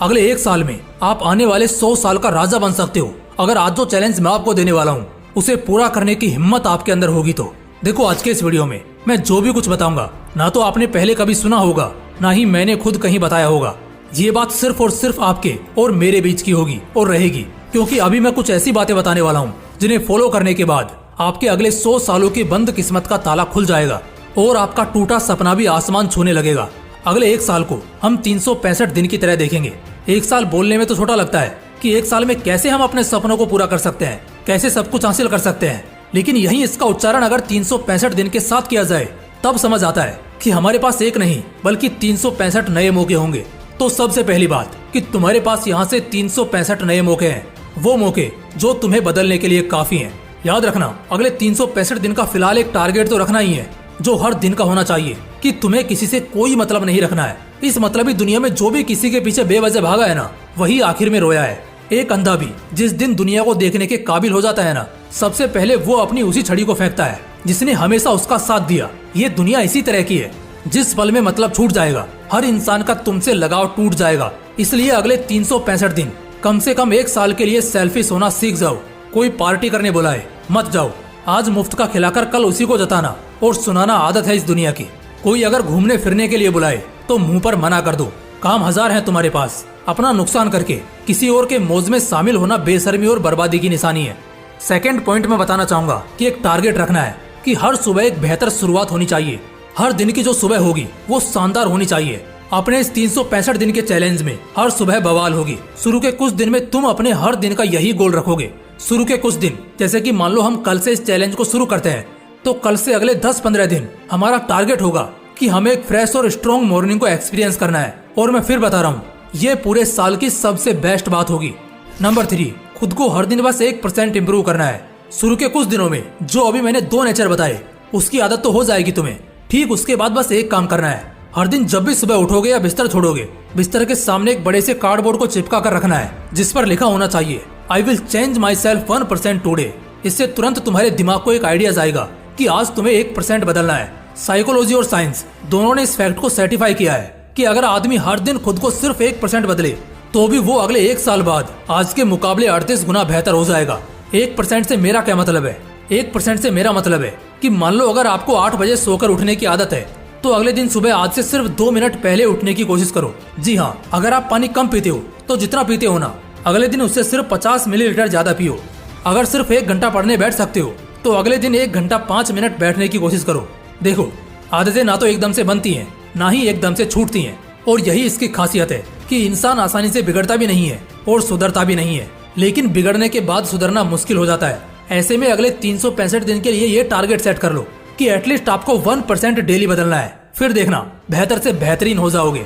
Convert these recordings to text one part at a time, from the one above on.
अगले 1 साल में आप आने वाले 100 साल का राजा बन सकते हो, अगर आज जो चैलेंज मैं आपको देने वाला हूँ उसे पूरा करने की हिम्मत आपके अंदर होगी तो। देखो, आज के इस वीडियो में मैं जो भी कुछ बताऊंगा ना तो आपने पहले कभी सुना होगा, ना ही मैंने खुद कहीं बताया होगा। ये बात सिर्फ और सिर्फ आपके और मेरे बीच की होगी और रहेगी, क्योंकि अभी मैं कुछ ऐसी बातें बताने वाला हूँ जिन्हें फॉलो करने के बाद आपके अगले 100 सालों की बंद किस्मत का ताला खुल जाएगा और आपका टूटा सपना भी आसमान छूने लगेगा। अगले 1 साल को हम 365 दिन की तरह देखेंगे। 1 साल बोलने में तो छोटा लगता है कि 1 साल में कैसे हम अपने सपनों को पूरा कर सकते हैं, कैसे सब कुछ हासिल कर सकते हैं, लेकिन यही इसका उच्चारण अगर 365 दिन के साथ किया जाए तब समझ आता है कि हमारे पास एक नहीं बल्कि 365 नए मौके होंगे। तो सबसे पहली बात कि तुम्हारे पास यहाँ से 365 नए मौके हैं, वो मौके जो तुम्हें बदलने के लिए काफी हैं। याद रखना, अगले 365 दिन का फिलहाल एक टारगेट तो रखना ही है जो हर दिन का होना चाहिए कि तुम्हें किसी से कोई मतलब नहीं रखना है। इस मतलबी दुनिया में जो भी किसी के पीछे बेवजह भागा है ना, वही आखिर में रोया है। एक अंधा भी जिस दिन दुनिया को देखने के काबिल हो जाता है ना, सबसे पहले वो अपनी उसी छड़ी को फेंकता है जिसने हमेशा उसका साथ दिया। ये दुनिया इसी तरह की है, जिस पल में मतलब छूट जाएगा हर इंसान का तुमसे लगाव टूट जाएगा। इसलिए अगले 365 दिन कम से कम 1 साल के लिए सेल्फिश होना सीख जाओ। कोई पार्टी करने बुलाए मत जाओ, आज मुफ्त का खिलाकर कल उसी को जताना और सुनाना आदत है इस दुनिया की। कोई अगर घूमने फिरने के लिए बुलाए तो मुंह पर मना कर दो। काम 1000 हैं तुम्हारे पास, अपना नुकसान करके किसी और के मौज में शामिल होना बेशर्मी और बर्बादी की निशानी है। सेकंड पॉइंट में बताना चाहूंगा कि एक टारगेट रखना है कि हर सुबह एक बेहतर शुरुआत होनी चाहिए। हर दिन की जो सुबह होगी वो शानदार होनी चाहिए। अपने इस 365 दिन के चैलेंज में हर सुबह बवाल होगी। शुरू के कुछ दिन में तुम अपने हर दिन का यही गोल रखोगे। शुरू के कुछ दिन, जैसे कि मान लो हम कल से इस चैलेंज को शुरू करते हैं, तो कल से अगले 10-15 दिन हमारा टारगेट होगा कि हमें एक फ्रेश और स्ट्रॉन्ग मॉर्निंग को एक्सपीरियंस करना है। और मैं फिर बता रहा हूँ, ये पूरे साल की सबसे बेस्ट बात होगी। नंबर 3, खुद को हर दिन बस 1% इम्प्रूव करना है। शुरू के कुछ दिनों में जो अभी मैंने 2 नेचर बताए उसकी आदत तो हो जाएगी तुम्हें। ठीक उसके बाद बस एक काम करना है, हर दिन जब भी सुबह उठोगे या बिस्तर छोड़ोगे, बिस्तर के सामने एक बड़े से कार्डबोर्ड को चिपका कर रखना है जिस पर लिखा होना चाहिए I will change my self 1% today. इससे तुरंत तुम्हारे दिमाग को एक आइडिया आएगा कि आज तुम्हें 1% बदलना है। साइकोलॉजी और साइंस दोनों ने इस फैक्ट को सर्टिफाई किया है कि अगर आदमी हर दिन खुद को सिर्फ 1% बदले तो भी वो अगले 1 साल बाद आज के मुकाबले 38 गुना बेहतर हो जाएगा। 1% से मेरा क्या मतलब है? 1% से मेरा मतलब है कि मान लो अगर आपको 8 बजे सोकर उठने की आदत है तो अगले दिन सुबह आज से सिर्फ 2 मिनट पहले उठने की कोशिश करो। जी हाँ, अगर आप पानी कम पीते हो तो जितना पीते हो ना, अगले दिन उससे सिर्फ 50 मिलीलीटर ज्यादा पियो। अगर सिर्फ 1 घंटा पढ़ने बैठ सकते हो तो अगले दिन 1 घंटा 5 मिनट बैठने की कोशिश करो। देखो, आदतें ना तो एकदम से बनती हैं, ना ही एकदम से छूटती हैं, और यही इसकी खासियत है कि इंसान आसानी से बिगड़ता भी नहीं है और सुधरता भी नहीं है, लेकिन बिगड़ने के बाद सुधरना मुश्किल हो जाता है। ऐसे में अगले 365 दिन के लिए ये टारगेट सेट कर लो कि एटलीस्ट आपको 1% डेली बदलना है। फिर देखना बेहतर से बेहतरीन हो जाओगे।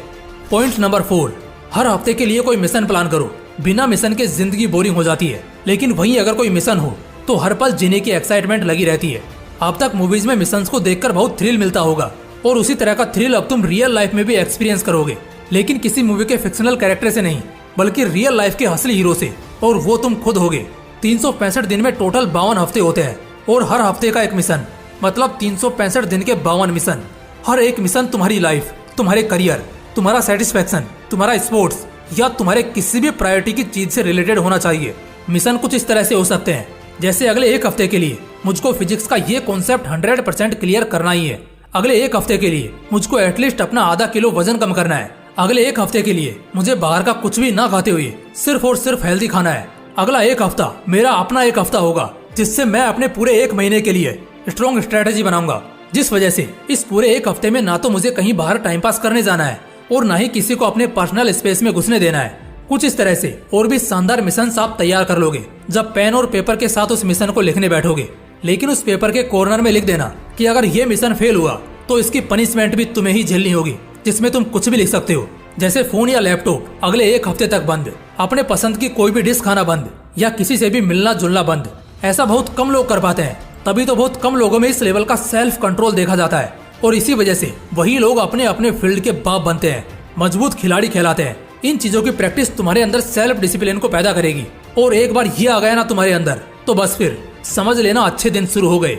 पॉइंट नंबर 4, हर हफ्ते के लिए कोई मिशन प्लान करो। बिना मिशन के जिंदगी बोरिंग हो जाती है, लेकिन वहीं अगर कोई मिशन हो तो हर पल जीने की एक्साइटमेंट लगी रहती है। अब तक मूवीज में मिशंस को देखकर बहुत थ्रिल मिलता होगा, और उसी तरह का थ्रिल अब तुम रियल लाइफ में भी एक्सपीरियंस करोगे, लेकिन किसी मूवी के फिक्शनल कैरेक्टर से नहीं बल्कि रियल लाइफ के असली हीरो से, और वो तुम खुद होगे। 365 दिन में टोटल 52 हफ्ते होते हैं और हर हफ्ते का एक मिशन, मतलब 365 दिन के 52 मिशन। हर एक मिशन तुम्हारी लाइफ, तुम्हारे करियर, तुम्हारा सेटिस्फेक्शन, तुम्हारा स्पोर्ट्स या तुम्हारे किसी भी प्रायोरिटी की चीज से रिलेटेड होना चाहिए। मिशन कुछ इस तरह से हो सकते हैं, जैसे अगले 1 हफ्ते के लिए मुझको फिजिक्स का ये कॉन्सेप्ट 100% क्लियर करना ही है। अगले 1 हफ्ते के लिए मुझको एटलीस्ट अपना आधा किलो वजन कम करना है। अगले 1 हफ्ते के लिए मुझे बाहर का कुछ भी ना खाते हुए सिर्फ और सिर्फ हेल्दी खाना है। अगला 1 हफ्ता मेरा अपना 1 हफ्ता होगा जिससे मैं अपने पूरे 1 महीने के लिए स्ट्रॉन्ग स्ट्रेटेजी बनाऊंगा, जिस वजह से इस पूरे 1 हफ्ते में ना तो मुझे कहीं बाहर टाइम पास करने जाना है और ना ही किसी को अपने पर्सनल स्पेस में घुसने देना है। कुछ इस तरह से और भी शानदार मिशन आप तैयार कर लोगे जब पेन और पेपर के साथ उस मिशन को लिखने बैठोगे। लेकिन उस पेपर के कॉर्नर में लिख देना कि अगर ये मिशन फेल हुआ तो इसकी पनिशमेंट भी तुम्हें ही झेलनी होगी, जिसमें तुम कुछ भी लिख सकते हो, जैसे फोन या लैपटॉप अगले 1 हफ्ते तक बंद, अपने पसंद की कोई भी डिश खाना बंद, या किसी से भी मिलना जुलना बंद। ऐसा बहुत कम लोग कर पाते हैं, तभी तो बहुत कम लोगों में इस लेवल का सेल्फ कंट्रोल देखा जाता है, और इसी वजह से वही लोग अपने अपने फील्ड के बाप बनते हैं, मजबूत खिलाड़ी कहलाते हैं। इन चीजों की प्रैक्टिस तुम्हारे अंदर सेल्फ डिसिप्लिन को पैदा करेगी, और एक बार ये आ गया ना तुम्हारे अंदर तो बस फिर समझ लेना अच्छे दिन शुरू हो गए।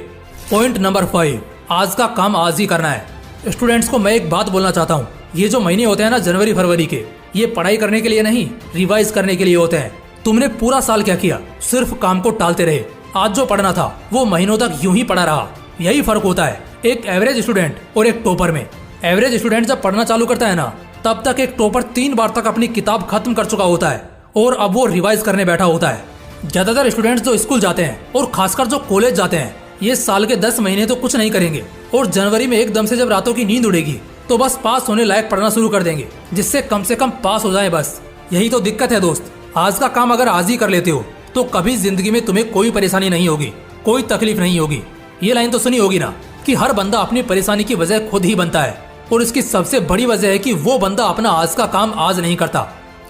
पॉइंट नंबर 5, आज का काम आज ही करना है। स्टूडेंट्स को मैं एक बात बोलना चाहता हूँ, ये जो महीने होते हैं ना जनवरी फरवरी के, ये पढ़ाई करने के लिए नहीं, रिवाइज करने के लिए होते हैं। तुमने पूरा साल क्या किया? सिर्फ काम को टालते रहे। आज जो पढ़ना था वो महीनों तक यूं ही पढ़ा रहा। यही फर्क होता है एक एवरेज स्टूडेंट और एक टॉपर में। एवरेज स्टूडेंट जब पढ़ना चालू करता है ना, तब तक एक टॉपर 3 बार तक अपनी किताब खत्म कर चुका होता है और अब वो रिवाइज करने बैठा होता है। ज्यादातर स्टूडेंट्स जो स्कूल जाते हैं और खासकर जो कॉलेज जाते हैं, ये साल के 10 महीने तो कुछ नहीं करेंगे और जनवरी में एकदम से जब रातों की नींद उड़ेगी तो बस पास होने लायक पढ़ना शुरू कर देंगे, जिससे कम से कम पास हो जाए बस। यही तो दिक्कत है दोस्त। आज का काम अगर आज ही कर लेते हो तो कभी जिंदगी में तुम्हें कोई परेशानी नहीं होगी, कोई तकलीफ नहीं होगी। ये लाइन तो सुनी होगी ना कि हर बंदा अपनी परेशानी की वजह खुद ही बनता है, और इसकी सबसे बड़ी वजह है कि वो बंदा अपना आज का काम आज नहीं करता।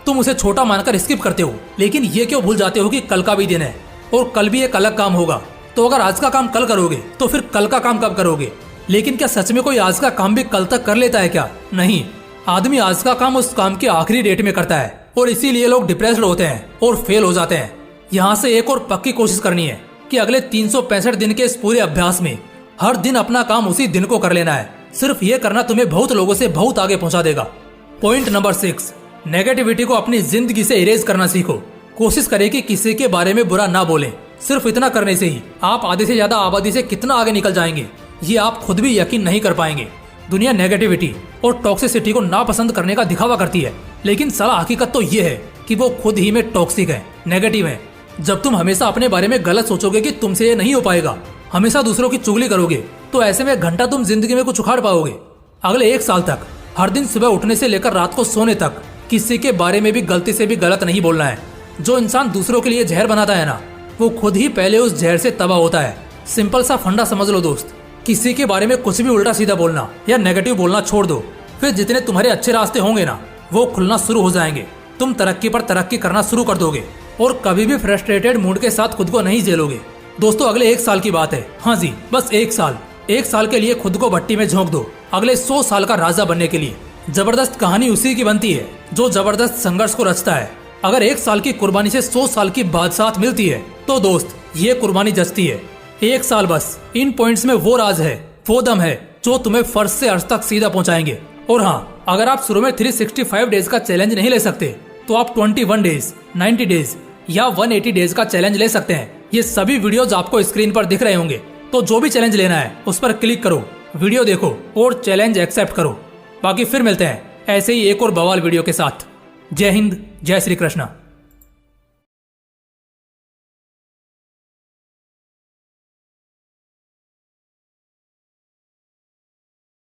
तुम उसे छोटा मानकर स्किप करते हो, लेकिन ये क्यों भूल जाते हो कि कल का भी दिन है और कल भी एक अलग काम होगा। तो अगर आज का काम कल करोगे तो फिर कल का काम कब करोगे? लेकिन क्या सच में कोई आज का काम भी कल तक कर लेता है क्या? नहीं, आदमी आज का काम उस काम के आखिरी डेट में करता है, और इसीलिए लोग डिप्रेस्ड होते हैं और फेल हो जाते हैं। यहाँ से एक और पक्की कोशिश करनी है कि अगले 365 दिन के इस पूरे अभ्यास में हर दिन अपना काम उसी दिन को कर लेना है। सिर्फ ये करना तुम्हें बहुत लोगों से बहुत आगे पहुंचा देगा। पॉइंट नंबर 6, नेगेटिविटी को अपनी जिंदगी से इरेज करना सीखो। कोशिश करें कि किसी के बारे में बुरा ना बोलें। सिर्फ इतना करने से ही आप आधे से ज्यादा आबादी से कितना आगे निकल जाएंगे, ये आप खुद भी यकीन नहीं कर पाएंगे। दुनिया नेगेटिविटी और टॉक्सिसिटी को नापसंद करने का दिखावा करती है, लेकिन साला हकीकत तो ये है कि वो खुद ही में टॉक्सिक है, नेगेटिव है। जब तुम हमेशा अपने बारे में गलत सोचोगे कि तुमसे ये नहीं हो पाएगा, हमेशा दूसरों की चुगली करोगे, तो ऐसे में घंटा तुम जिंदगी में कुछ उखाड़ पाओगे। अगले 1 साल तक हर दिन सुबह उठने से लेकर रात को सोने तक किसी के बारे में भी गलती से भी गलत नहीं बोलना है। जो इंसान दूसरों के लिए जहर बनाता है ना, वो खुद ही पहले उस जहर से तबाह होता है। सिंपल सा फंडा समझ लो दोस्त। किसी के बारे में कुछ भी उल्टा सीधा बोलना या नेगेटिव बोलना छोड़ दो, फिर जितने तुम्हारे अच्छे रास्ते होंगे ना, वो खुलना शुरू हो जाएंगे। तुम तरक्की पर तरक्की करना शुरू कर दोगे और कभी भी फ्रस्ट्रेटेड मूड के साथ खुद को नहीं झेलोगे। दोस्तों, अगले 1 साल की बात है। हाँ जी, बस 1 साल। 1 साल के लिए खुद को भट्टी में झोंक दो, अगले 100 साल का राजा बनने के लिए। जबरदस्त कहानी उसी की बनती है जो जबरदस्त संघर्ष को रचता है। अगर 1 साल की कुर्बानी से 100 साल की बादशाहत मिलती है तो दोस्त, ये कुर्बानी जचती है। 1 साल बस। इन पॉइंट्स में वो राज है, वो दम है जो तुम्हें फर्श से अर्श तक सीधा पहुंचाएंगे। और हाँ, अगर आप शुरू में 365 डेज का चैलेंज नहीं ले सकते तो आप 21 डेज, 90 डेज या 180 डेज का चैलेंज ले सकते हैं। ये सभी वीडियोज आपको स्क्रीन पर दिख रहे होंगे। तो जो भी चैलेंज लेना है उस पर क्लिक करो, वीडियो देखो और चैलेंज एक्सेप्ट करो। बाकी फिर मिलते हैं ऐसे ही एक और बवाल वीडियो के साथ। जय हिंद, जय श्री कृष्णा।